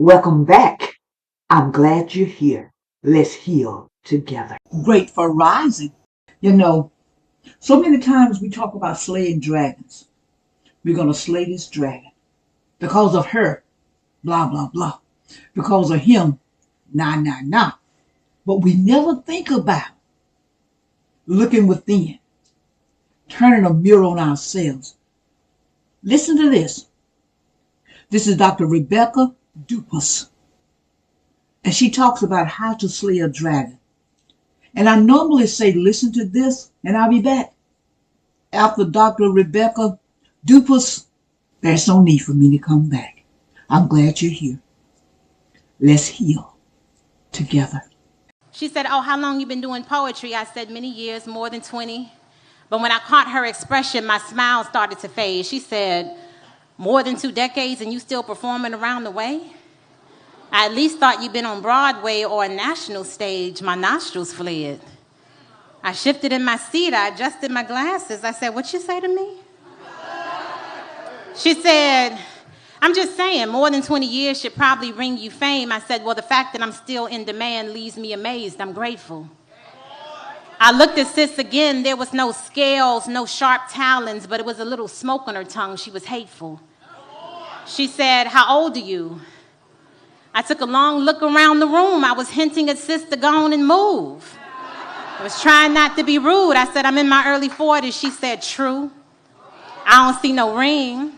Welcome back. I'm glad you're here. Let's heal together. Great for rising. You know, so many times we talk about slaying dragons. We're going to slay this dragon because of her, blah, blah, blah. Because of him, nah, nah, nah. But we never think about looking within, turning a mirror on ourselves. Listen to this. This is Dr. Rebecca Dupas. And she talks about how to slay a dragon. And I normally say, listen to this, and I'll be back. After Dr. Rebecca Dupas, there's no need for me to come back. I'm glad you're here. Let's heal together. She said, oh, how long you been doing poetry? I said, many years, more than 20. But when I caught her expression, my smile started to fade. She said, more than 2 decades and you still performing around the way? I at least thought you'd been on Broadway or a national stage. My nostrils fled. I shifted in my seat. I adjusted my glasses. I said, what you say to me? She said, I'm just saying, more than 20 years should probably bring you fame. I said, well, the fact that I'm still in demand leaves me amazed. I'm grateful. I looked at sis again. There was no scales, no sharp talons, but it was a little smoke on her tongue. She was hateful. She said, how old are you? I took a long look around the room. I was hinting at sis to go on and move. I was trying not to be rude. I said, I'm in my early 40s. She said, true. I don't see no ring.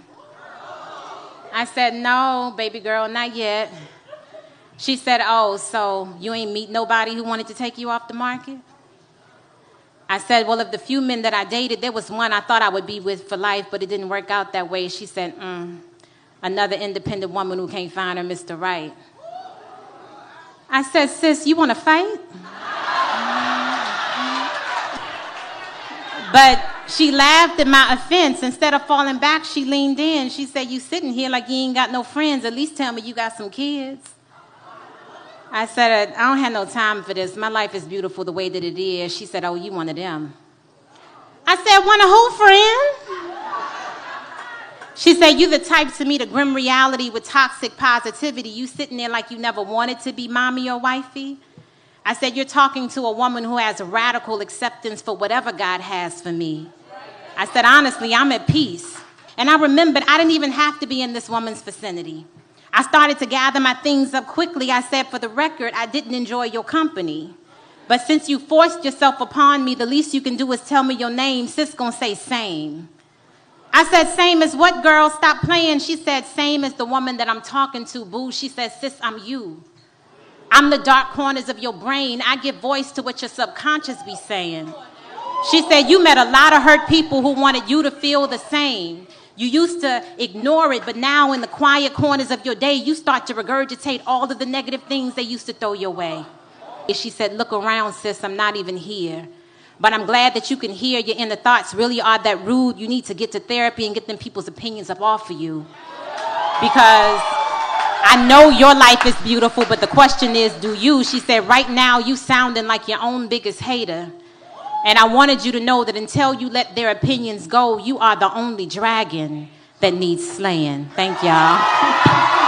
I said, no, baby girl, not yet. She said, oh, so you ain't meet nobody who wanted to take you off the market? I said, well, of the few men that I dated, there was one I thought I would be with for life, but it didn't work out that way. She said, another independent woman who can't find her Mr. Right. I said, sis, you want to fight? But she laughed at my offense. Instead of falling back, she leaned in. She said, you sitting here like you ain't got no friends. At least tell me you got some kids. I said, I don't have no time for this. My life is beautiful the way that it is. She said, oh, you one of them. I said, one of who, friend? She said, you the type to meet a grim reality with toxic positivity. You sitting there like you never wanted to be mommy or wifey. I said, you're talking to a woman who has radical acceptance for whatever God has for me. I said, honestly, I'm at peace. And I remembered I didn't even have to be in this woman's vicinity. I started to gather my things up quickly. I said, for the record, I didn't enjoy your company. But since you forced yourself upon me, the least you can do is tell me your name. Sis gonna say same. I said, same as what, girl? Stop playing. She said, same as the woman that I'm talking to, boo. She said, sis, I'm you. I'm the dark corners of your brain. I give voice to what your subconscious be saying. She said, you met a lot of hurt people who wanted you to feel the same. You used to ignore it, but now in the quiet corners of your day, you start to regurgitate all of the negative things they used to throw your way. She said, look around, sis, I'm not even here. But I'm glad that you can hear your inner thoughts really are that rude. You need to get to therapy and get them people's opinions up off of you. Because I know your life is beautiful, but the question is, do you? She said, right now you sounding like your own biggest hater. And I wanted you to know that until you let their opinions go, you are the only dragon that needs slaying. Thank y'all.